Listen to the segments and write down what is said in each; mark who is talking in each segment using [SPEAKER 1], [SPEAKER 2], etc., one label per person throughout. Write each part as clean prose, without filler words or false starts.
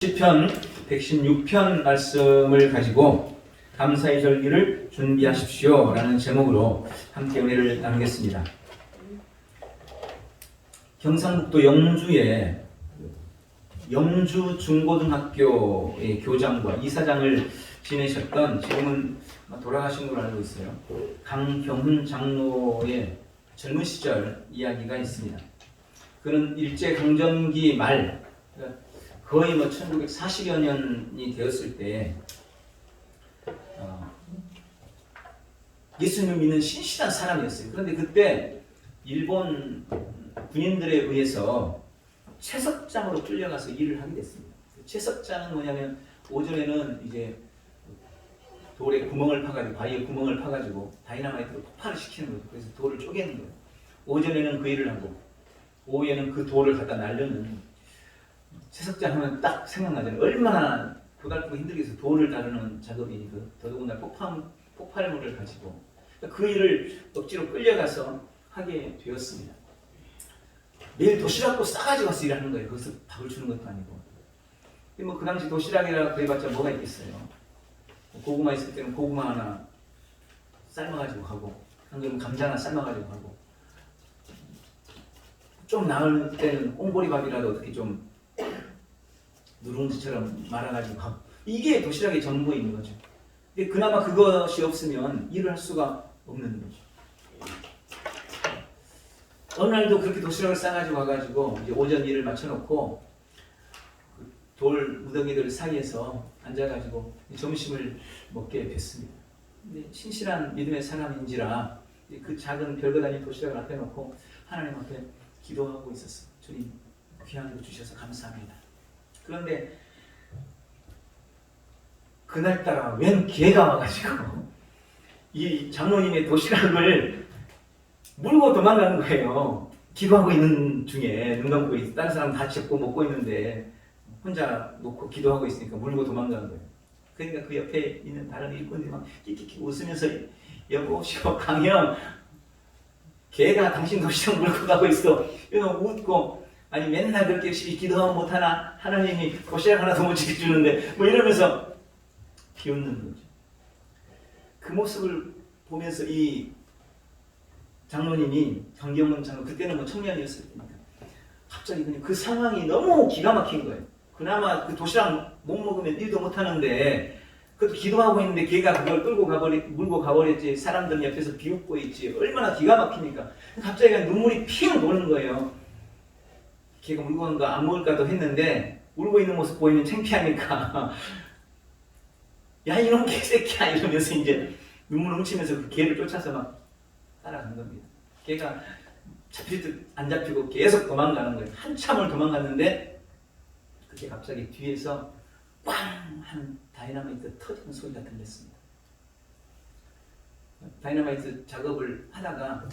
[SPEAKER 1] 시편 116편 말씀을 가지고 감사의 절기를 준비하십시오 라는 제목으로 함께 은혜를 나누겠습니다. 경상북도 영주에 영주 중고등학교의 교장과 이사장을 지내셨던, 지금은 돌아가신 걸로 알고 있어요, 강경훈 장로의 젊은 시절 이야기가 있습니다. 그는 일제강점기 말, 거의 1940여 년이 되었을 때 예수님을 믿는 신실한 사람이었어요. 그런데 그때 일본 군인들에 의해서 채석장으로 끌려가서 일을 하게 됐습니다. 채석장은 뭐냐면, 오전에는 이제 돌에 구멍을 파가지고, 바위에 구멍을 파가지고 다이나마이트로 폭발을 시키는 거죠. 그래서 돌을 쪼개는 거예요. 오전에는 그 일을 하고 오후에는 그 돌을 갖다 날르는, 채석장 하면 딱 생각나잖아요. 얼마나 고달프고 힘들게 해서 돌을 다루는 작업이, 더더군다나 폭발물을 가지고 그 일을 억지로 끌려가서 하게 되었습니다. 매일 도시락도 싸가지고 가서 일하는 거예요. 거기서 밥을 주는 것도 아니고. 그 당시 도시락이라 그래봤자 뭐가 있겠어요. 고구마 있을 때는 고구마 하나 삶아가지고 가고, 한 그릇 감자 하나 삶아가지고 가고, 좀 나을 때는 옹보리밥이라도 어떻게 좀 누룽지처럼 말아가지고 가고, 이게 도시락의 전부인 거죠. 근데 그나마 그것이 없으면 일을 할 수가 없는 거죠. 어느 날도 그렇게 도시락을 싸가지고 와가지고 이제 오전 일을 마쳐놓고 돌 무더기들 사이에서 앉아가지고 점심을 먹게 됐습니다. 근데 신실한 믿음의 사람인지라 그 작은 별것 아닌 도시락을 앞에 놓고 하나님 앞에 기도하고 있었어요. 주님, 귀한 거 주셔서 감사합니다. 그런데 그날따라 웬 개가 와가지고 이 장로님의 도시락을 물고 도망가는 거예요. 기도하고 있는 중에, 눈 감고 있어, 다른 사람 다 잡고 먹고 있는데 혼자 놓고 기도하고 있으니까 물고 도망가는 거예요. 그러니까 그 옆에 있는 다른 일꾼들이 막 킥킥킥 웃으면서, 여보시오 강형, 개가 당신 도시락 물고 가고 있어, 이러면 웃고, 아니 맨날 그렇게 열심히 기도하면 못하나, 하나님이 도시락 하나도 못 지켜주는데, 이러면서 비웃는 거죠. 그 모습을 보면서 이 장로님이, 강경훈 장로, 그때는 청년이었을 테니까 갑자기 그냥 그 상황이 너무 기가 막힌 거예요. 그나마 그 도시락 못 먹으면 일도 못 하는데, 그 기도하고 있는데 걔가 그걸 물고 가버렸지, 사람들 옆에서 비웃고 있지, 얼마나 기가 막히니까 갑자기 눈물이 핑 도는 거예요. 걔가 물고 간 거 안 먹을까도 했는데 울고 있는 모습 보이면 창피하니까 야 이놈 개새끼야 이러면서 이제 눈물 훔치면서 그 개를 쫓아서 막 따라간 겁니다. 걔가 잡힐 듯 안 잡히고 계속 도망가는 거예요. 한참을 도망갔는데 그게 갑자기 뒤에서 꽝 하는 다이나마이트 터지는 소리가 들렸습니다. 다이나마이트 작업을 하다가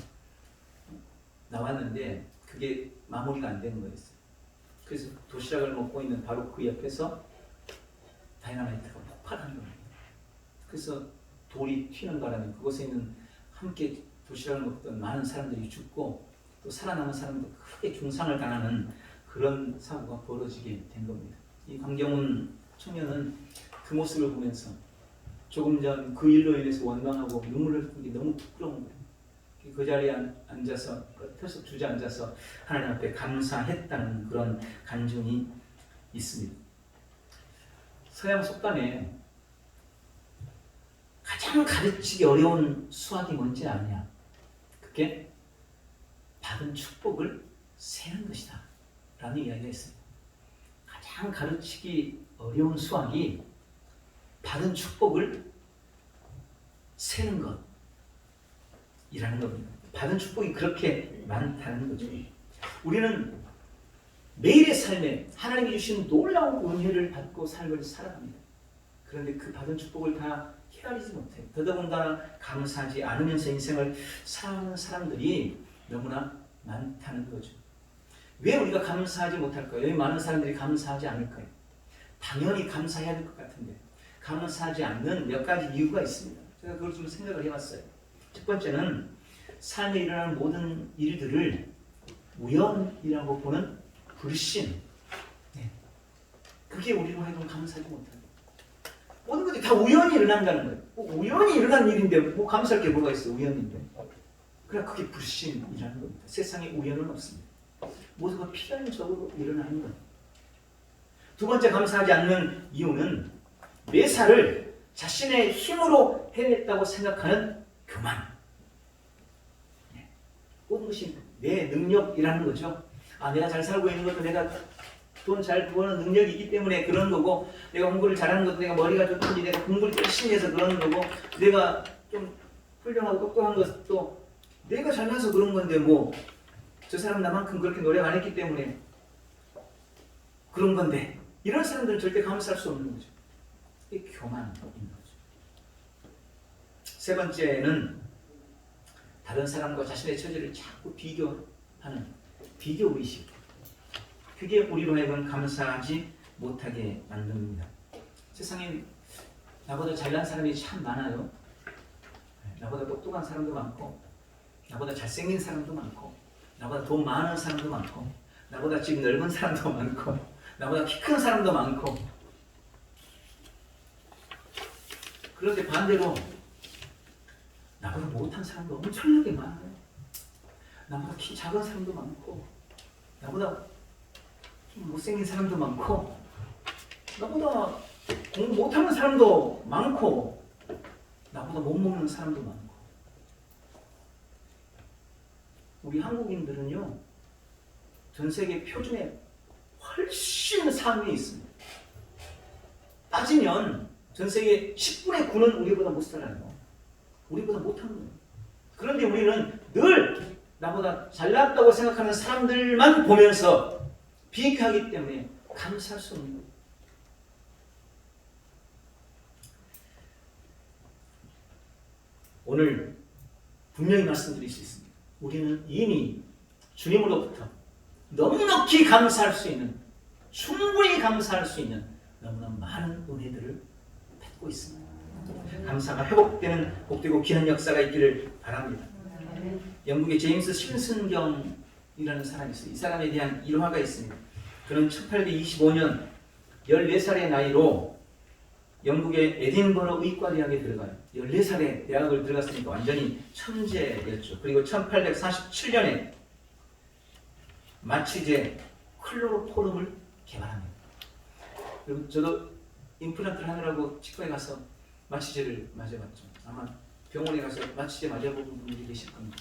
[SPEAKER 1] 나왔는데 그게 마무리가 안 되는 거였어요. 그래서 도시락을 먹고 있는 바로 그 옆에서 다이나마이트가 폭발하는 겁니다. 그래서 돌이 튀는 바람에 그곳에 있는 함께 도시락을 먹던 많은 사람들이 죽고, 또 살아남은 사람도 크게 중상을 당하는 그런 사고가 벌어지게 된 겁니다. 이 강경훈 청년은 그 모습을 보면서 조금 전 그 일로 인해서 원망하고 눈물을 흘린 게 너무 부끄러운 거예요. 그 자리에 앉아서, 털썩 주저앉아서 하나님 앞에 감사했다는 그런 간증이 있습니다. 서양 속담에 가장 가르치기 어려운 수학이 뭔지 아냐? 그게 받은 축복을 세는 것이다 라는 이야기가 있습니다. 가장 가르치기 어려운 수학이 받은 축복을 세는 것이라는 겁니다. 받은 축복이 그렇게 많다는 거죠. 우리는 매일의 삶에 하나님이 주신 놀라운 은혜를 받고 삶을 살아갑니다. 그런데 그 받은 축복을 다 헤아리지 못해요. 더더군다나 감사하지 않으면서 인생을 살아가는 사람들이 너무나 많다는 거죠. 왜 우리가 감사하지 못할까요? 왜 많은 사람들이 감사하지 않을까요? 당연히 감사해야 될 것 같은데 감사하지 않는 몇 가지 이유가 있습니다. 제가 그걸 좀 생각을 해봤어요. 첫 번째는 삶에 일어나는 모든 일들을 우연이라고 보는 불신. 그게 우리로 하여금 감사하지 못하게. 모든 것이 다 우연히 일어난다는 거예요. 우연히 일어난 일인데 뭐 감사할 게 뭐가 있어, 우연인데. 그래, 그게 불신이라는 겁니다. 세상에 우연은 없습니다. 모든 것 필연적으로 일어나는 거예요. 두 번째 감사하지 않는 이유는 매사를 자신의 힘으로 해냈다고 생각하는 교만. 모든 것이 내 능력이라는 거죠. 내가 잘 살고 있는 것도 내가 돈 잘 버는 능력이 있기 때문에 그런 거고, 내가 공부를 잘하는 것도 내가 머리가 좋든지 내가 공부를 열심히 해서 그런 거고, 내가 좀 훌륭하고 똑똑한 것도 내가 잘나서 그런 건데 뭐 저 사람 나만큼 그렇게 노력 안 했기 때문에 그런 건데, 이런 사람들은 절대 감사할 수 없는 거죠. 이게 교만인 거죠. 세 번째는 다른 사람과 자신의 처지를 자꾸 비교하는 비교의식. 그게 우리로 하여금 감사하지 못하게 만듭니다. 세상에 나보다 잘난 사람이 참 많아요. 나보다 똑똑한 사람도 많고, 나보다 잘생긴 사람도 많고, 나보다 돈 많은 사람도 많고, 나보다 집 넓은 사람도 많고, 나보다 키 큰 사람도 많고. 그런데 반대로 나보다 못한 사람도 엄청나게 많아요. 나보다 키 작은 사람도 많고, 나보다 좀 못생긴 사람도 많고, 나보다 공부 못하는 사람도 많고, 나보다 못 먹는 사람도 많고. 우리 한국인들은요, 전 세계 표준에 훨씬 상위에 있습니다. 따지면 전 세계 10분의 9는 우리보다 못 살아요. 우리보다 못하는 거예요. 그런데 우리는 늘 나보다 잘났다고 생각하는 사람들만 보면서 비교하기 때문에 감사할 수 없는 거예요. 오늘 분명히 말씀드릴 수 있습니다. 우리는 이미 주님으로부터 넉넉히 감사할 수 있는, 충분히 감사할 수 있는 너무나 많은 은혜들을 뱉고 있습니다. 감사가 회복되는 복되고 귀한 역사가 있기를 바랍니다. 영국의 제임스 심슨경이라는 사람이 있어요. 이 사람에 대한 일화가 있습니다. 그는 1825년 14살의 나이로 영국의 에딘버러 의과대학에 들어가요. 14살에 대학을 들어갔으니까 완전히 천재였죠. 그리고 1847년에 마취제 클로로포름을 개발합니다. 그리고 저도 임플란트를 하느라고 치과에 가서 마취제를 맞아봤죠. 아마 병원에 가서 마취제 맞아본 분들이 계실 겁니다.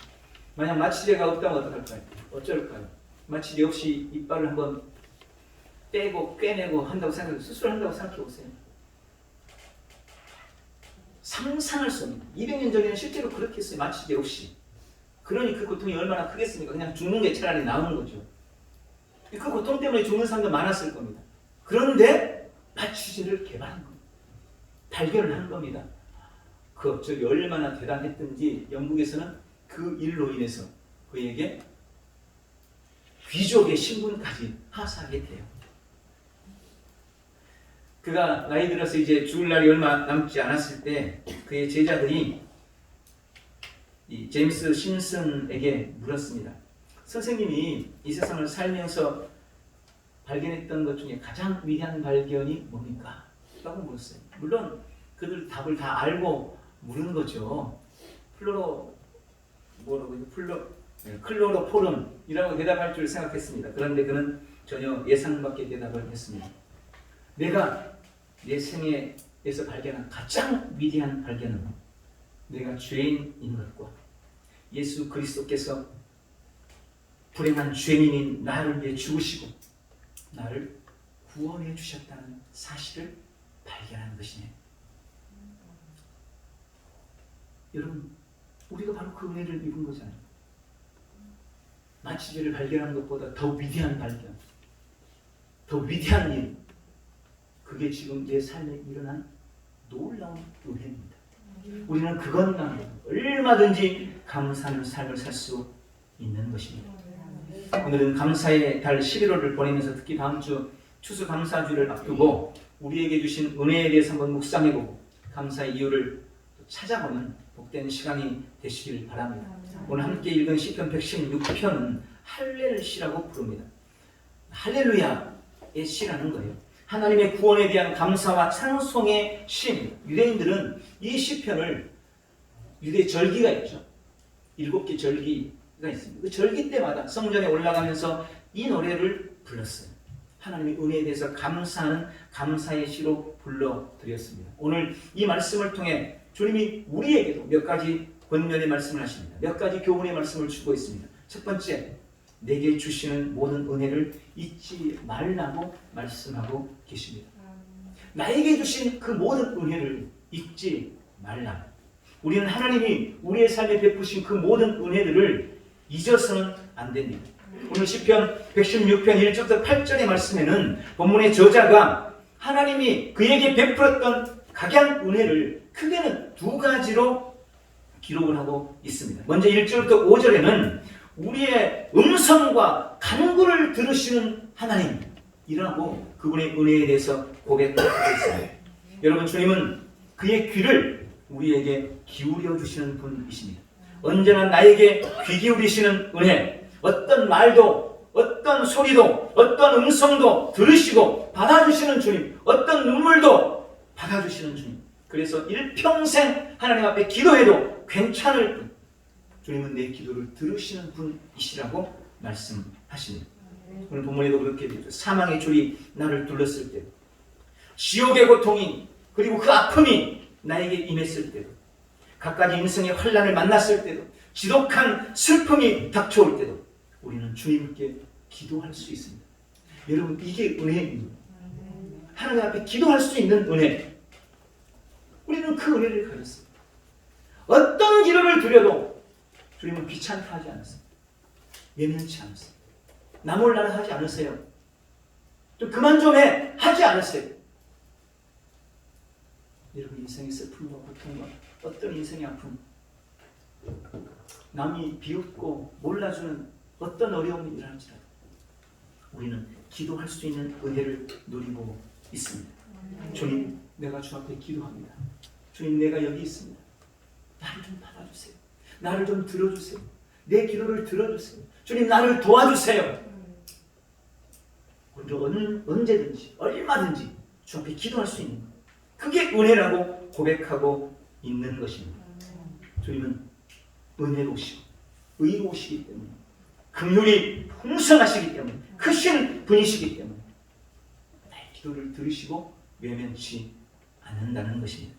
[SPEAKER 1] 만약 마취제가 없다면 어떡할까요? 어쩔까요? 마취제 없이 이빨을 한번 떼고 꿰내고 한다고 생각해, 수술한다고 생각해 보세요. 상상할 수 없는, 200년 전에는 실제로 그렇게 했어요. 마취제 없이. 그러니 그 고통이 얼마나 크겠습니까? 그냥 죽는 게 차라리 나은 거죠. 그 고통 때문에 죽는 사람도 많았을 겁니다. 그런데 마취제를 개발한 겁니다. 발견을 한 겁니다. 그 업적이 얼마나 대단했든지 영국에서는 그 일로 인해서 그에게 귀족의 신분까지 하사하게 돼요. 그가 나이 들어서 이제 죽을 날이 얼마 남지 않았을 때 그의 제자들이 이 제임스 심슨에게 물었습니다. 선생님이 이 세상을 살면서 발견했던 것 중에 가장 위대한 발견이 뭡니까? 라고 물었어요. 물론 그들 답을 다 알고 물은 거죠. 클로로포름이라고 대답할 줄 생각했습니다. 그런데 그는 전혀 예상 밖의 대답을 했습니다. 내가 내 생애에서 발견한 가장 위대한 발견은 내가 죄인인 것과 예수 그리스도께서 불행한 죄인인 나를 위해 죽으시고 나를 구원해 주셨다는 사실을 발견하는 것이네. 여러분, 우리가 바로 그 은혜를 입은 거잖아요. 마취제를 발견하는 것보다 더 위대한 발견, 더 위대한 일, 그게 지금 내 삶에 일어난 놀라운 은혜입니다. 우리는 그것만 얼마든지 감사하는 삶을 살 수 있는 것입니다. 오늘은 감사의 달 11월을 보내면서 특히 다음 주 추수감사주를 앞두고 우리에게 주신 은혜에 대해서 한번 묵상해보고 감사의 이유를 찾아보는 복된 시간이 되시길 바랍니다. 오늘 함께 읽은 시편 116편은 할렐 시라고 부릅니다. 할렐루야의 시라는 거예요. 하나님의 구원에 대한 감사와 찬송의 시입니다. 유대인들은 이 시편을 유대 절기가 있죠. 7개 절기가 있습니다. 그 절기 때마다 성전에 올라가면서 이 노래를 불렀어요. 하나님의 은혜에 대해서 감사하는 감사의 시로 불러드렸습니다. 오늘 이 말씀을 통해 주님이 우리에게도 몇 가지 권면의 말씀을 하십니다. 몇 가지 교훈의 말씀을 주고 있습니다. 첫 번째, 내게 주시는 모든 은혜를 잊지 말라고 말씀하고 계십니다. 나에게 주신 그 모든 은혜를 잊지 말라. 우리는 하나님이 우리의 삶에 베푸신 그 모든 은혜들을 잊어서는 안 됩니다. 오늘 시편 116편 1절부터 8절의 말씀에는 본문의 저자가 하나님이 그에게 베풀었던 각양 은혜를 크게는 두 가지로 기록을 하고 있습니다. 먼저 1절부터 5절에는 우리의 음성과 간구를 들으시는 하나님이라고 그분의 은혜에 대해서 고백하고 있습니다. 여러분, 주님은 그의 귀를 우리에게 기울여 주시는 분이십니다. 언제나 나에게 귀 기울이시는 은혜, 어떤 말도, 어떤 소리도, 어떤 음성도 들으시고 받아주시는 주님, 어떤 눈물도 받아주시는 주님. 그래서 일평생 하나님 앞에 기도해도 괜찮을 분, 주님은 내 기도를 들으시는 분이시라고 말씀하십니다. 오늘 본문에도 그렇게 되죠. 사망의 줄이 나를 둘렀을 때, 지옥의 고통이 그리고 그 아픔이 나에게 임했을 때도, 갖가지 인생의 환난을 만났을 때도, 지독한 슬픔이 닥쳐올 때도 우리는 주님께 기도할 수 있습니다. 여러분, 이게 은혜입니다. 하나님 앞에 기도할 수 있는 은혜. 우리는 그 은혜를 가졌습니다. 어떤 기도를 드려도 주님은 귀찮다 하지 않으세요. 예민치 않으세요. 나 몰라라 하지 않으세요. 좀 그만 좀 해 하지 않으세요. 여러분, 인생의 슬픔과 고통과 어떤 인생의 아픔, 남이 비웃고 몰라주는 어떤 어려움이 일어날지라도 우리는 기도할 수 있는 은혜를 누리고 있습니다. 주님, 내가 주 앞에 기도합니다. 주님, 내가 여기 있습니다. 나를 좀 받아주세요. 나를 좀 들어주세요. 내 기도를 들어주세요. 주님, 나를 도와주세요. 언제든지 얼마든지 주 앞에 기도할 수 있는 것, 그게 은혜라고 고백하고 있는 것입니다. 주님은 은혜로우시고 의로우시기 때문에, 긍휼이 풍성하시기 때문에, 크신 분이시기 때문에 나의 기도를 들으시고 외면치 않는다는 것입니다.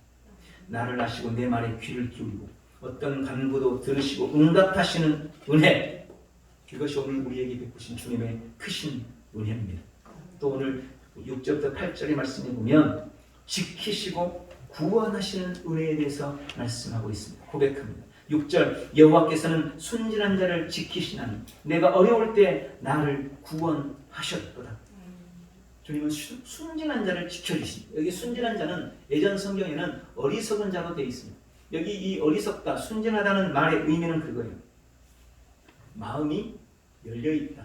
[SPEAKER 1] 나를 아시고 내 말에 귀를 기울이고 어떤 간구도 들으시고 응답하시는 은혜, 이것이 오늘 우리에게 베푸신 주님의 크신 은혜입니다. 또 오늘 6절부터 8절의 말씀에 보면 지키시고 구원하시는 은혜에 대해서 말씀하고 있습니다. 고백합니다. 6절, 여호와께서는 순진한 자를 지키시나니 내가 어려울 때 나를 구원하셨도다. 주님은 순진한 자를 지켜주십니다. 여기 순진한 자는 예전 성경에는 어리석은 자로 되어 있습니다. 여기 이 어리석다, 순진하다는 말의 의미는 그거예요. 마음이 열려있다,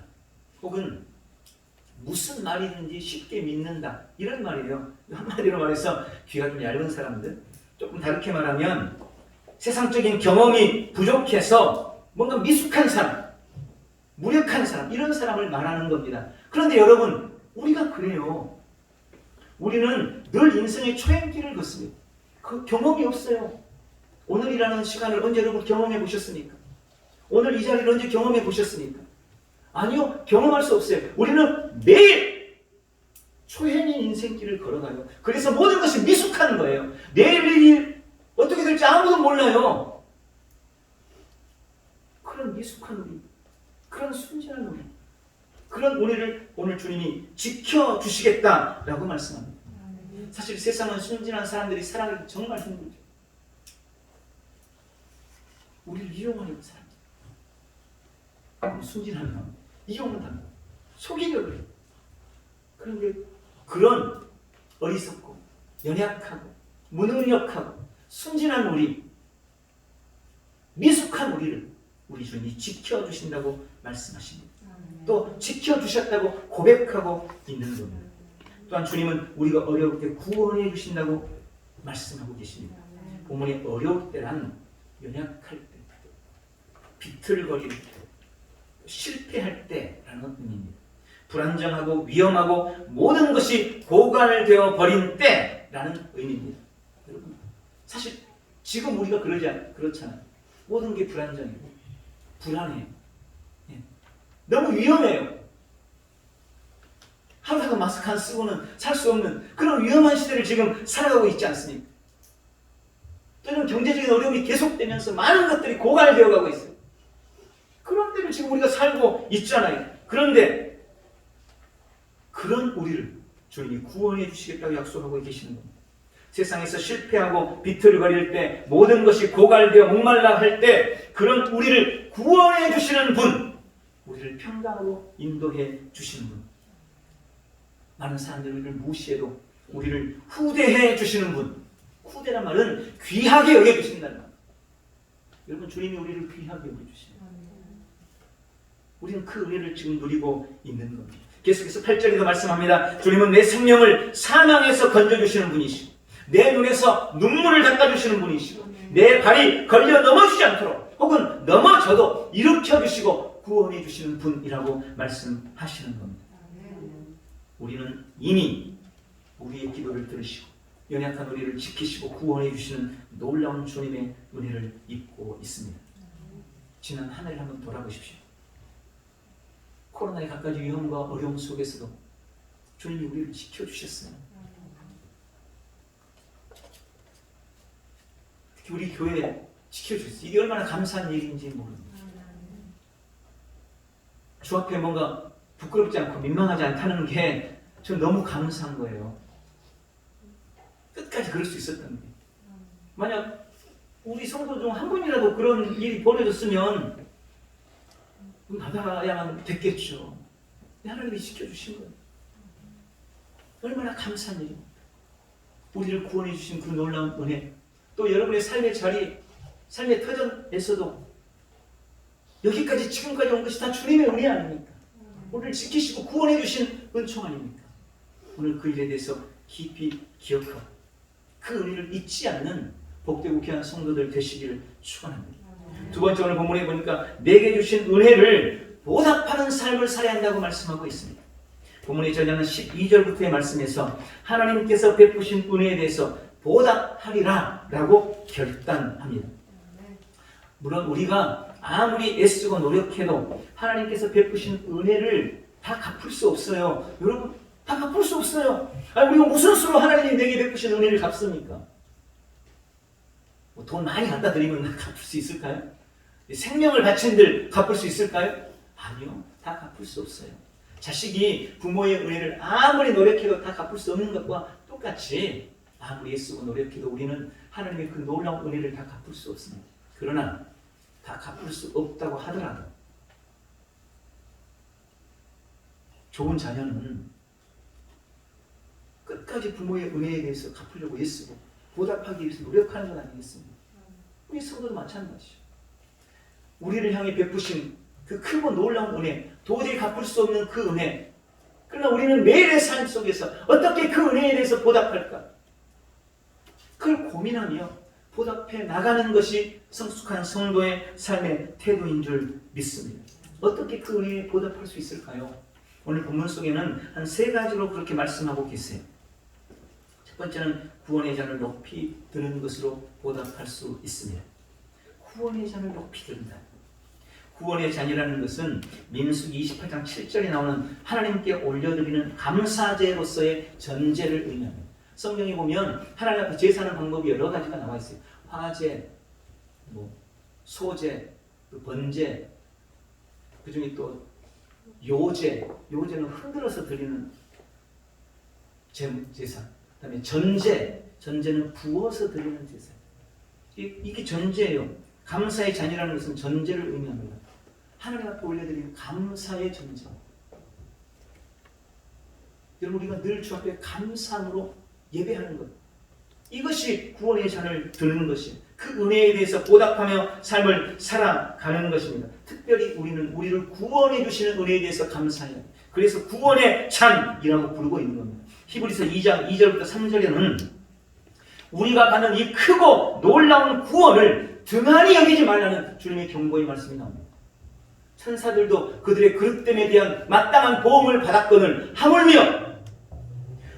[SPEAKER 1] 혹은 무슨 말이든지 쉽게 믿는다, 이런 말이에요. 한마디로 말해서 귀가 좀 얇은 사람들, 조금 다르게 말하면 세상적인 경험이 부족해서 뭔가 미숙한 사람, 무력한 사람, 이런 사람을 말하는 겁니다. 그런데 여러분, 우리가 그래요. 우리는 늘 인생의 초행길을 걷습니다. 그 경험이 없어요. 오늘이라는 시간을 언제 여러분 경험해 보셨습니까? 오늘 이 자리를 언제 경험해 보셨습니까? 아니요, 경험할 수 없어요. 우리는 매일 초행인 인생길을 걸어가요. 그래서 모든 것이 미숙한 거예요. 내일 일이 어떻게 될지 아무도 몰라요. 그런 미숙한 우리, 그런 순진한 우리, 그런 우리를 오늘 주님이 지켜주시겠다라고 말씀합니다. 사실 세상은 순진한 사람들이 살아가기 정말 힘들죠. 우리를 이용하려는 사람들, 순진한 마음, 이용한다, 속이려고 해요. 그런데 그런 어리석고 연약하고 무능력하고 순진한 우리, 미숙한 우리를 우리 주님이 지켜주신다고 말씀하십니다. 또 지켜주셨다고 고백하고 있는 겁니다. 또한 주님은 우리가 어려울 때 구원해 주신다고 말씀하고 계십니다. 본문에 어려울 때란 연약할 때, 비틀거릴 때, 실패할 때라는 의미입니다. 불안정하고 위험하고 모든 것이 고갈되어 버린 때라는 의미입니다. 여러분, 사실 지금 우리가 그렇잖아요. 모든 게 불안정해요. 불안해요. 예. 너무 위험해요. 하루하루 마스크 안 쓰고는 살 수 없는 그런 위험한 시대를 지금 살아가고 있지 않습니까? 또는 경제적인 어려움이 계속되면서 많은 것들이 고갈되어 가고 있어요. 그런 때를 지금 우리가 살고 있잖아요. 그런데 그런 우리를 주님이 구원해 주시겠다고 약속하고 계시는 겁니다. 세상에서 실패하고 비틀거릴 때, 모든 것이 고갈되어 목말라 할 때 그런 우리를 구원해 주시는 분, 우리를 평강으로 인도해 주시는 분, 많은 사람들이 우리를 무시해도 우리를 후대해 주시는 분, 후대란 말은 귀하게 여겨주신다는 말. 여러분, 주님이 우리를 귀하게 여겨주시네요. 우리는 그 은혜를 지금 누리고 있는 겁니다. 계속해서 8절에도 말씀합니다. 주님은 내 생명을 사망에서 건져주시는 분이시고 내 눈에서 눈물을 닦아주시는 분이시고 내 발이 걸려 넘어지지 않도록 혹은 넘어져도 일으켜주시고 구원해 주시는 분이라고 말씀하시는 겁니다. 우리는 이미 우리의 기도를 들으시고 연약한 우리를 지키시고 구원해 주시는 놀라운 주님의 은혜를 입고 있습니다. 지난 한 해를 한번 돌아보십시오. 코로나의 갖가지 위험과 어려움 속에서도 주님이 우리를 지켜주셨어요. 특히 우리 교회에 지켜주셨어요. 이게 얼마나 감사한 일인지 모릅니다. 주 앞에 뭔가 부끄럽지 않고 민망하지 않다는 게 전 너무 감사한 거예요. 끝까지 그럴 수 있었던 거예요. 만약 우리 성도 중 한 분이라도 그런 일이 벌어졌으면 나가야만 됐겠죠. 하나님이 지켜주신 거예요. 얼마나 감사한 일입니다. 우리를 구원해 주신 그 놀라운 은혜, 또 여러분의 삶의 자리, 삶의 터전에서도 여기까지 지금까지 온 것이 다 주님의 은혜 아닙니까? 우리를 지키시고 구원해 주신 은총 아닙니까? 오늘 그 일에 대해서 깊이 기억하고 그 은혜를 잊지 않는 복되고 귀한 성도들 되시기를 축원합니다. 두 번째, 오늘 본문에 보니까 내게 주신 은혜를 보답하는 삶을 살아야 한다고 말씀하고 있습니다. 본문의 저자는 12절부터의 말씀에서 하나님께서 베푸신 은혜에 대해서 보답하리라 라고 결단합니다. 물론 우리가 아무리 애쓰고 노력해도 하나님께서 베푸신 은혜를 다 갚을 수 없어요. 여러분, 다 갚을 수 없어요. 우리가 무슨 수로 하나님이 내게 베푸신 은혜를 갚습니까? 돈 많이 갖다 드리면 갚을 수 있을까요? 생명을 바친들 갚을 수 있을까요? 아니요. 다 갚을 수 없어요. 자식이 부모의 은혜를 아무리 노력해도 다 갚을 수 없는 것과 똑같이 아무리 애쓰고 노력해도 우리는 하나님의 그 놀라운 은혜를 다 갚을 수 없습니다. 그러나 다 갚을 수 없다고 하더라도 좋은 자녀는 끝까지 부모의 은혜에 대해서 갚으려고 애쓰고 보답하기 위해서 노력하는 건 아니겠습니까? 우리 성도도 마찬가지죠. 우리를 향해 베푸신 그 크고 놀라운 은혜, 도저히 갚을 수 없는 그 은혜, 그러나 우리는 매일의 삶 속에서 어떻게 그 은혜에 대해서 보답할까? 그걸 고민하며 보답해 나가는 것이 성숙한 성도의 삶의 태도인 줄 믿습니다. 어떻게 그 은혜에 보답할 수 있을까요? 오늘 본문 속에는 한 3가지로 그렇게 말씀하고 계세요. 첫 번째는 구원의 잔을 높이 드는 것으로 보답할 수 있습니다. 구원의 잔을 높이 든다. 구원의 잔이라는 것은 민수기 28장 7절에 나오는 하나님께 올려드리는 감사제로서의 전제를 의미합니다. 성경에 보면 하나님 앞에 제사하는 방법이 여러 가지가 나와 있어요. 화제, 소제, 번제, 그 중에 또 요제, 요제는 흔들어서 드리는 제사. 그 다음에 전제, 전제는 부어서 드리는 제사. 이게 전제예요. 감사의 잔이라는 것은 전제를 의미합니다. 하나님 앞에 올려드리는 감사의 전제. 여러분, 우리가 늘 주 앞에 감사함으로 예배하는 것. 이것이 구원의 잔을 드는 것이 그 은혜에 대해서 보답하며 삶을 살아가는 것입니다. 특별히 우리는 우리를 구원해 주시는 은혜에 대해서 감사해요. 그래서 구원의 잔이라고 부르고 있는 겁니다. 히브리서 2장 2절부터 3절에는 우리가 받는 이 크고 놀라운 구원을 등한히 여기지 말라는 주님의 경고의 말씀이 나옵니다. 천사들도 그들의 그릇됨에 대한 마땅한 보험을 받았거늘 하물며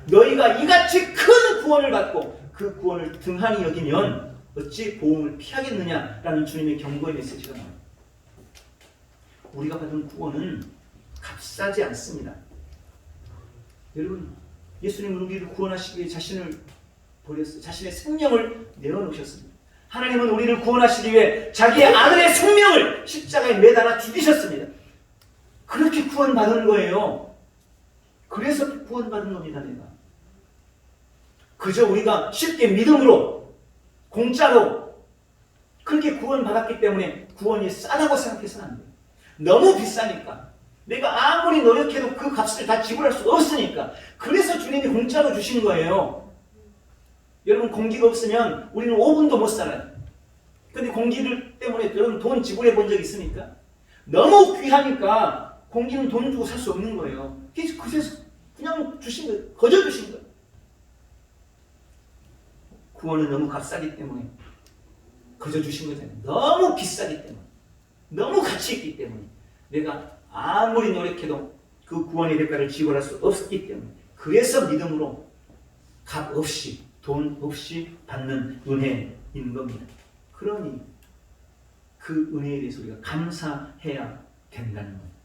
[SPEAKER 1] 너희가 이같이 큰 구원을 받고 그 구원을 등한히 여기면 어찌 보험을 피하겠느냐라는 주님의 경고의 메시지가 나옵니다. 우리가 받은 구원은 값싸지 않습니다. 여러분, 예수님은 우리를 구원하시기 위해 자신을 버렸어요. 자신의 생명을 내어놓으셨습니다. 하나님은 우리를 구원하시기 위해 자기의 아들의 생명을 십자가에 매달아 죽이셨습니다. 그렇게 구원받은 거예요. 그래서 구원받은 겁니다. 내가 그저 우리가 쉽게 믿음으로 공짜로 그렇게 구원받았기 때문에 구원이 싸다고 생각해서는 안 돼요. 너무 비싸니까 내가 아무리 노력해도 그 값을 다 지불할 수 없으니까 그래서 주님이 공짜로 주신 거예요. 여러분, 공기가 없으면 우리는 5분도 못 살아요. 근데 공기를 때문에 여러분 돈 지불해 본 적 있습니까? 너무 귀하니까 공기는 돈 주고 살 수 없는 거예요. 그래서 그냥 주신 거예요. 거저 주신 거예요. 구원은 너무 값싸기 때문에 거저 주신 거잖아요. 너무 비싸기 때문에, 너무 가치 있기 때문에 내가 아무리 노력해도 그 구원의 대가를 지불할 수 없기 때문에 그래서 믿음으로 값 없이 돈 없이 받는 은혜인 겁니다. 그러니 그 은혜에 대해서 우리가 감사해야 된다는 겁니다.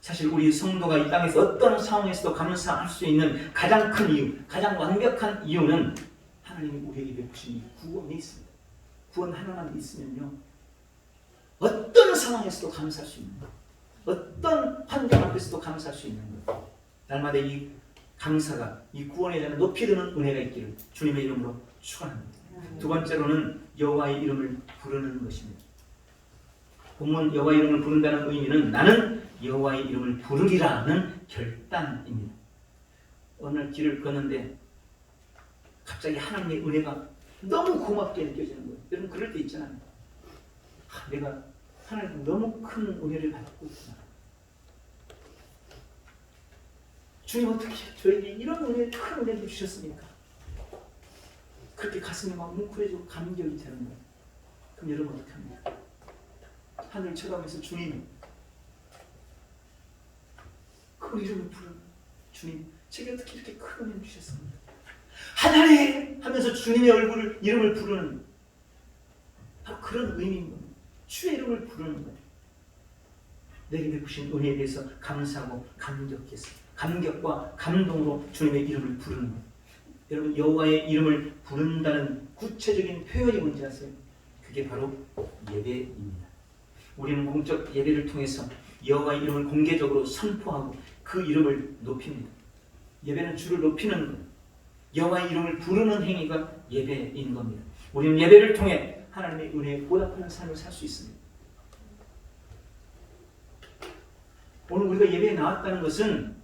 [SPEAKER 1] 사실 우리 성도가 이 땅에서 어떤 상황에서도 감사할 수 있는 가장 큰 이유, 가장 완벽한 이유는 하나님이 우리에게 베푸신 구원이 있습니다. 구원 하나만 있으면요, 어떤 상황에서도 감사할 수 있는 것, 어떤 환경 앞에서도 감사할 수 있는 것, 날마다 이 감사가 이 구원에 대한 높이 드는 은혜가 있기를 주님의 이름으로 축원합니다. 두 번째로는 여호와의 이름을 부르는 것입니다. 본문 여호와의 이름을 부른다는 의미는 나는 여호와의 이름을 부르리라는 결단입니다. 어느 날 길을 걷는데 갑자기 하나님의 은혜가 너무 고맙게 느껴지는 거예요. 여러분, 그럴 때 있잖아요. 내가 하나님 너무 큰 은혜를 받고 있구나. 주님, 어떻게 저에게 이런 은혜, 큰 은혜를 주셨습니까? 그렇게 가슴이 막 뭉클해지고 감격이 되는 거예요. 그럼 여러분 어떻게 합니까? 하늘 쳐다보면서 주님, 그 이름을 부르는 주님, 제게 어떻게 이렇게 큰 은혜를 주셨습니까? 하나님 하면서 주님의 얼굴을, 이름을 부르는 바로 그런 의미인 겁니다. 주의 이름을 부르는 거예요. 내게 베푸신 은혜에 대해서 감사하고 감격했어요. 감격과 감동으로 주님의 이름을 부르는 거예요. 여러분, 여호와의 이름을 부른다는 구체적인 표현이 뭔지 아세요? 그게 바로 예배입니다. 우리는 공적 예배를 통해서 여호와의 이름을 공개적으로 선포하고 그 이름을 높입니다. 예배는 주를 높이는 거예요. 여호와의 이름을 부르는 행위가 예배인 겁니다. 우리는 예배를 통해 하나님의 은혜에 보답하는 삶을 살 수 있습니다. 오늘 우리가 예배에 나왔다는 것은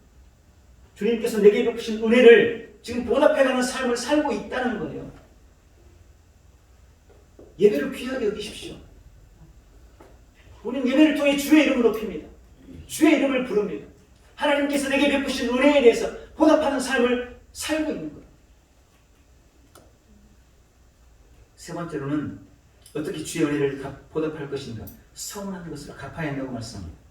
[SPEAKER 1] 주님께서 내게 베푸신 은혜를 지금 보답해가는 삶을 살고 있다는 거예요. 예배를 귀하게 여기십시오. 우리는 예배를 통해 주의 이름을 높입니다. 주의 이름을 부릅니다. 하나님께서 내게 베푸신 은혜에 대해서 보답하는 삶을 살고 있는 거예요. 세 번째로는 어떻게 주의 은혜를 보답할 것인가? 서원하는 것을 갚아야 한다고 말씀합니다.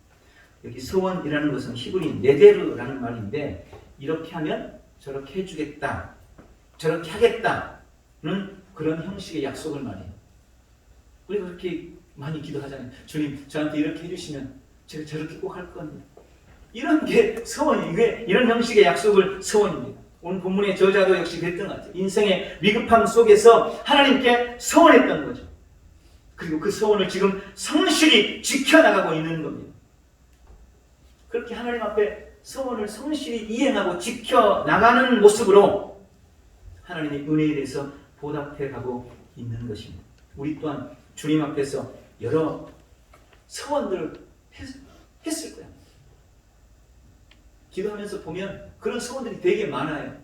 [SPEAKER 1] 여기 서원이라는 것은 히브리 네데르라는 말인데, 이렇게 하면 저렇게 해주겠다, 저렇게 하겠다는 그런 형식의 약속을 말해요. 우리가 그렇게 많이 기도하잖아요. 주님, 저한테 이렇게 해주시면 제가 저렇게 꼭 할 겁니다. 이런 게 서원이에요. 이게 이런 형식의 약속을 서원입니다. 오늘 본문의 저자도 역시 그랬던 것 같아요. 인생의 위급함 속에서 하나님께 서원했던 거죠. 그리고 그 서원을 지금 성실히 지켜나가고 있는 겁니다. 그렇게 하나님 앞에 서원을 성실히 이행하고 지켜나가는 모습으로 하나님의 은혜에 대해서 보답해가고 있는 것입니다. 우리 또한 주님 앞에서 여러 서원들을 했을 거예요. 기도하면서 보면 그런 서원들이 되게 많아요.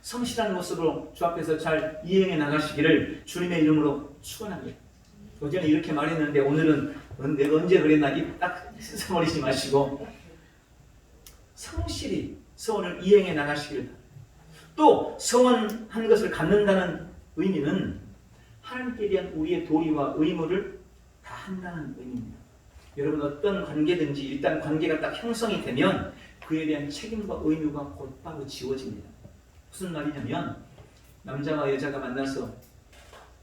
[SPEAKER 1] 성실한 모습으로 주 앞에서 잘 이행해 나가시기를 주님의 이름으로 축원합니다. 어제는 이렇게 말했는데 오늘은 내가 언제 그랬나 입 딱 잊어버리지 마시고 성실히 서원을 이행해 나가시기를. 또 서원한 것을 갖는다는 의미는 하나님께 대한 우리의 도리와 의무를 다 한다는 의미입니다. 여러분 어떤 관계든지 일단 관계가 딱 형성이 되면 그에 대한 책임과 의무가 곧바로 지워집니다. 무슨 말이냐면 남자와 여자가 만나서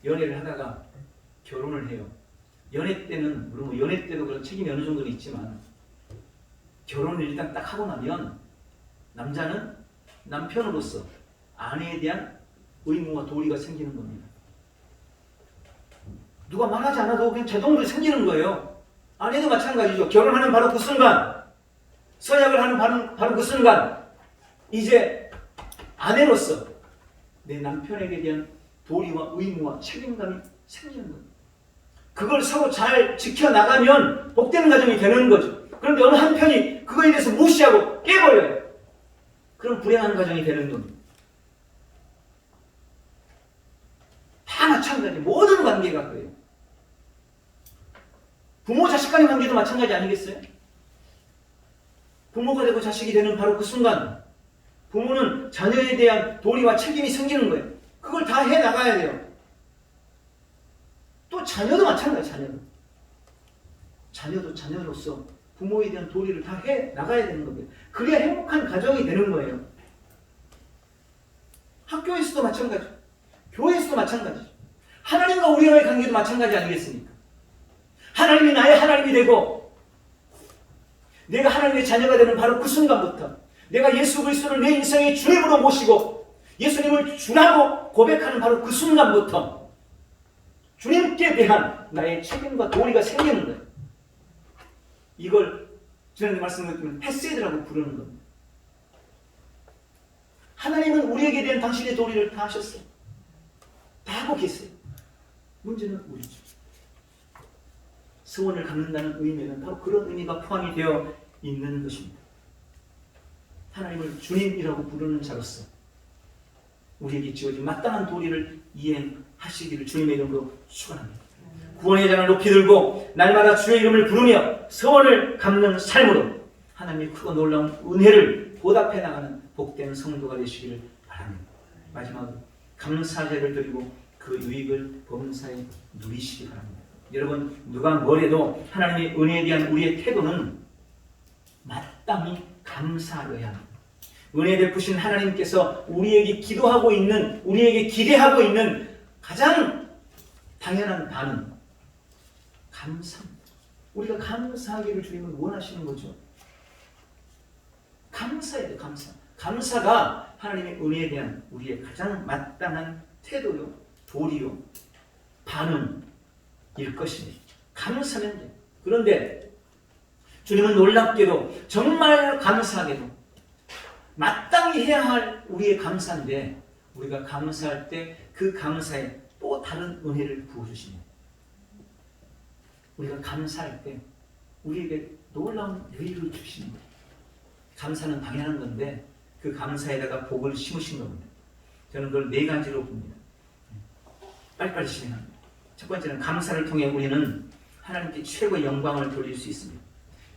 [SPEAKER 1] 연애를 하다가 결혼을 해요. 연애 때는 물론 연애 때도 그런 책임이 어느 정도는 있지만 결혼을 일단 딱 하고 나면 남자는 남편으로서 아내에 대한 의무와 도리가 생기는 겁니다. 누가 말하지 않아도 그냥 자동으로 생기는 거예요. 아내도 마찬가지죠. 결혼하는 바로 그 순간, 서약을 하는 바로 그 순간 이제 아내로서 내 남편에게 대한 도리와 의무와 책임감이 생기는 거예요. 그걸 서로 잘 지켜나가면 복되는 가정이 되는 거죠. 그런데 어느 한편이 그거에 대해서 무시하고 깨버려요. 그럼 불행한 가정이 되는 겁니다. 다 마찬가지. 모든 관계가 그래요. 부모 자식 간의 관계도 마찬가지 아니겠어요? 부모가 되고 자식이 되는 바로 그 순간 부모는 자녀에 대한 도리와 책임이 생기는 거예요. 그걸 다 해나가야 돼요. 또 자녀도 마찬가지. 자녀도 자녀로서 부모에 대한 도리를 다 해나가야 되는 거예요. 그래야 행복한 가정이 되는 거예요. 학교에서도 마찬가지, 교회에서도 마찬가지, 하나님과 우리와의 관계도 마찬가지 아니겠습니까? 하나님이 나의 하나님이 되고 내가 하나님의 자녀가 되는 바로 그 순간부터 내가 예수 그리스도를 내 인생의 주님으로 모시고 예수님을 주라고 고백하는 바로 그 순간부터 주님께 대한 나의 책임과 도리가 생기는 거예요. 이걸 지난주 말씀을 드리면 헤세드라고 부르는 겁니다. 하나님은 우리에게 대한 당신의 도리를 다 하셨어요. 다 하고 계세요. 문제는 우리죠. 서원을 갚는다는 의미는 바로 그런 의미가 포함이 되어 있는 것입니다. 하나님을 주님이라고 부르는 자로서 우리에게 지어진 마땅한 도리를 이행하시기를 주님의 이름으로 축원합니다. 구원의 잔을 높이 들고 날마다 주의 이름을 부르며 서원을 갚는 삶으로 하나님의 크고 놀라운 은혜를 보답해 나가는 복된 성도가 되시기를 바랍니다. 마지막으로 감사제를 드리고 그 유익을 범사에 누리시기 바랍니다. 여러분 누가 뭐래도 하나님의 은혜에 대한 우리의 태도는 마땅히 감사하여야 합니다. 은혜 베푸신 하나님께서 우리에게 기도하고 있는, 우리에게 기대하고 있는 가장 당연한 반응 감사입니다. 우리가 감사하기를 주님은 원하시는 거죠. 감사해야 돼. 감사가 하나님의 은혜에 대한 우리의 가장 마땅한 태도요, 도리요, 반응일 것입니다. 감사는 돼. 그런데 주님은 놀랍게도 정말 감사하게도 마땅히 해야 할 우리의 감사인데 우리가 감사할 때 그 감사에 또 다른 은혜를 부어주십니다. 우리가 감사할 때 우리에게 놀라운 유익을 주시는 거예요. 감사는 당연한 건데 그 감사에다가 복을 심으신 겁니다. 저는 그걸 4가지로 봅니다. 빨리빨리 진행합니다. 첫 번째는 감사를 통해 우리는 하나님께 최고의 영광을 돌릴 수 있습니다.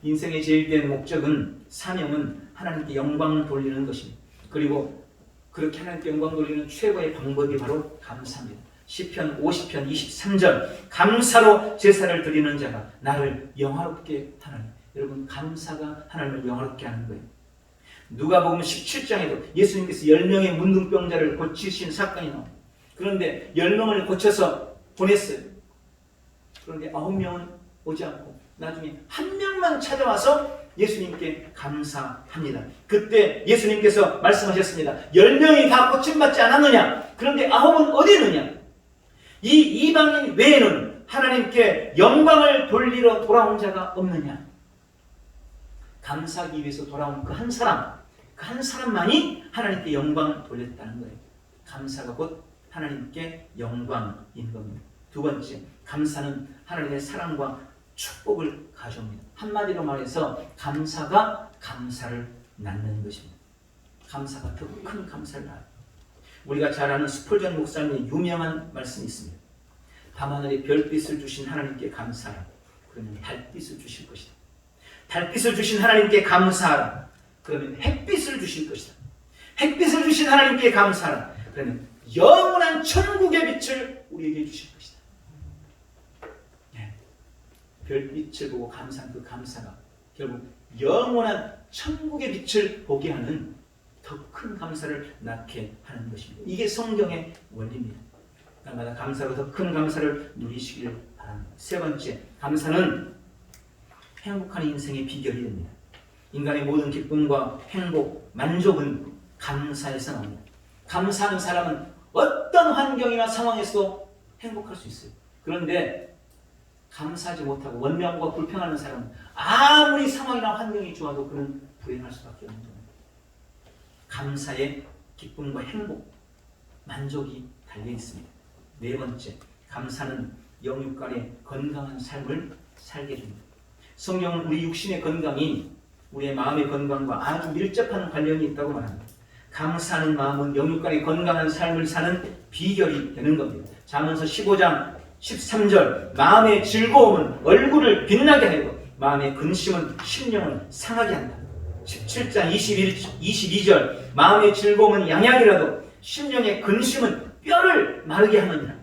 [SPEAKER 1] 인생의 제일 된 목적은, 사명은 하나님께 영광을 돌리는 것입니다. 그리고 그렇게 하나님께 영광 돌리는 최고의 방법이 바로 감사입니다. 시편 50편 23절 감사로 제사를 드리는 자가 나를 영화롭게 하나니. 여러분 감사가 하나님을 영화롭게 하는 거예요. 누가복음 17장에도 예수님께서 10명의 문둥병자를 고치신 사건이 나옵니다. 그런데 10명을 고쳐서 보냈어요. 그런데 9명은 오지 않고 나중에 1명만 찾아와서 예수님께 감사합니다. 그때 예수님께서 말씀하셨습니다. 10명이 다 고침받지 않았느냐? 그런데 9은 어디 있느냐? 이 이방인 외에는 하나님께 영광을 돌리러 돌아온 자가 없느냐? 감사하기 위해서 돌아온 그 한 사람만이 하나님께 영광을 돌렸다는 거예요. 감사가 곧 하나님께 영광인 겁니다. 두 번째, 감사는 하나님의 사랑과 축복을 가져옵니다. 한마디로 말해서 감사가 감사를 낳는 것입니다. 감사가 더 큰 감사를 낳아요. 우리가 잘 아는 스폴전 목사님의 유명한 말씀이 있습니다. 밤하늘에 별빛을 주신 하나님께 감사하라. 그러면 달빛을 주실 것이다. 달빛을 주신 하나님께 감사하라. 그러면 햇빛을 주실 것이다. 햇빛을 주신 하나님께 감사하라. 그러면 영원한 천국의 빛을 우리에게 주실 것이다. 별빛을 보고 감사한 그 감사가 결국 영원한 천국의 빛을 보게 하는 더 큰 감사를 낳게 하는 것입니다. 이게 성경의 원리입니다. 날마다 감사로 더 큰 감사를 누리시길 바랍니다. 세 번째, 감사는 행복한 인생의 비결이 됩니다. 인간의 모든 기쁨과 행복, 만족은 감사에서 나옵니다. 감사하는 사람은 어떤 환경이나 상황에서도 행복할 수 있어요. 그런데 감사하지 못하고 원망과 불평하는 사람은 아무리 상황이나 환경이 좋아도 그는 불행할 수밖에 없는 겁니다. 감사의 기쁨과 행복, 만족이 달려 있습니다. 네 번째, 감사는 영육 간의 건강한 삶을 살게 됩니다. 성경은 우리 육신의 건강이 우리의 마음의 건강과 아주 밀접한 관련이 있다고 말합니다. 감사하는 마음은 영육 간의 건강한 삶을 사는 비결이 되는 겁니다. 잠언서 15장 13절, 마음의 즐거움은 얼굴을 빛나게 하고 마음의 근심은 심령을 상하게 한다. 17장 22절, 마음의 즐거움은 양약이라도 심령의 근심은 뼈를 마르게 하느니라.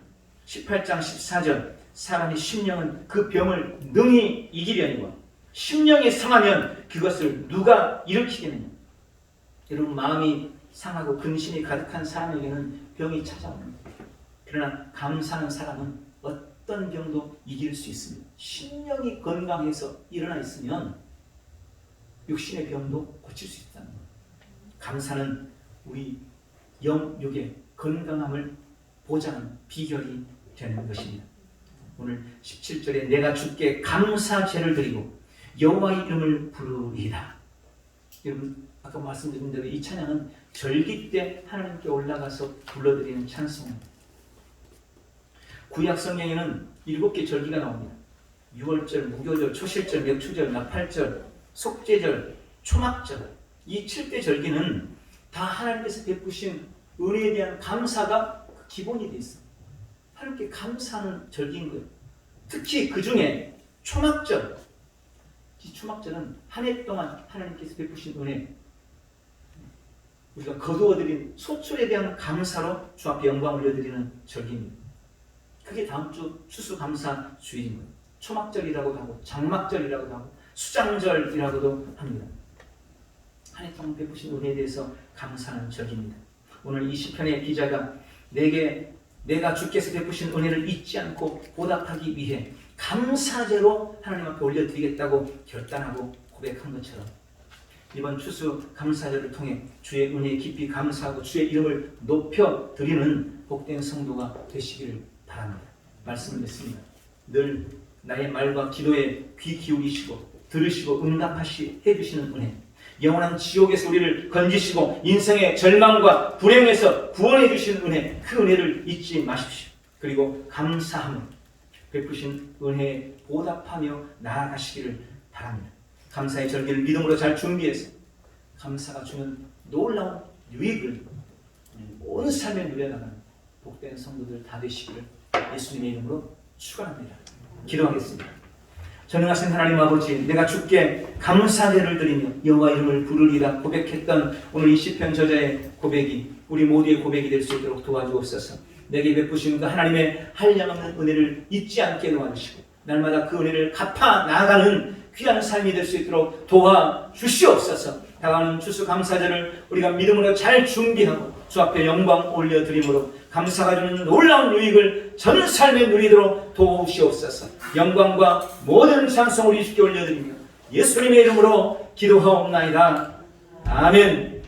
[SPEAKER 1] 18장 14절, 사람의 심령은 그 병을 능히 이기려니와 심령이 상하면 그것을 누가 일으키겠느냐. 여러분, 마음이 상하고 근심이 가득한 사람에게는 병이 찾아옵니다. 그러나 감사하는 사람은 어떤 병도 이길 수 있습니다. 심령이 건강해서 일어나 있으면 육신의 병도 고칠 수 있다는 겁니다. 감사는 우리 영육의 건강함을 보장하는 비결이 되는 것입니다. 오늘 17절에 내가 주께 감사제를 드리고 여호와의 이름을 부르리이다. 여러분, 아까 말씀드린 대로 이 찬양은 절기 때 하나님께 올라가서 불러드리는 찬송입니다. 구약 성경에는 7개 절기가 나옵니다. 유월절, 무교절, 초실절, 맥추절, 나팔절, 속죄절, 초막절. 이 7대 절기는 다 하나님께서 베푸신 은혜에 대한 감사가 기본이 되어 있습니다. 하나님께 감사하는 절기인 거예요. 특히 그 중에 초막절, 이 초막절은 한 해 동안 하나님께서 베푸신 은혜, 우리가 거두어드린 소출에 대한 감사로 주 앞에 영광 올려드리는 절기입니다. 그게 다음 주 추수감사 주일인 거예요. 초막절이라고도 하고 장막절이라고도 하고 수장절이라고도 합니다. 한 해 동안 베푸신 은혜에 대해서 감사하는 절기입니다. 오늘 이 시편의 기자가 내가 주께서 베푸신 은혜를 잊지 않고 보답하기 위해 감사제로 하나님 앞에 올려드리겠다고 결단하고 고백한 것처럼 이번 추수감사절을 통해 주의 은혜에 깊이 감사하고 주의 이름을 높여드리는 복된 성도가 되시기를 바랍니다. 말씀을 냈습니다. 늘 나의 말과 기도에 귀 기울이시고 들으시고 응답하시 해주시는 은혜, 영원한 지옥에서 우리를 건지시고 인생의 절망과 불행에서 구원해 주시는 은혜, 그 은혜를 잊지 마십시오. 그리고 감사함을 베푸신 은혜에 보답하며 나아가시기를 바랍니다. 감사의 절기를 믿음으로 잘 준비해서 감사가 주는 놀라운 유익을 온 삶에 누려나가는 복된 성도들 다 되시기를 예수님의 이름으로 축원합니다. 기도하겠습니다. 전능하신 하나님 아버지, 내가 주께 감사제를 드리며 여호와 이름을 부르리라 고백했던 오늘 이 시편 저자의 고백이 우리 모두의 고백이 될 수 있도록 도와주옵소서. 내게 베푸신 그 하나님의 한량없는 은혜를 잊지 않게 도와주시고 날마다 그 은혜를 갚아 나아가는 귀한 삶이 될 수 있도록 도와주시옵소서. 다가오는 추수감사절을 우리가 믿음으로 잘 준비하고 주 앞에 영광 올려드림으로 감사가 주는 놀라운 유익을 전 삶에 누리도록 도우시옵소서. 영광과 모든 찬송을 주께 올려드리며 예수님의 이름으로 기도하옵나이다. 아멘.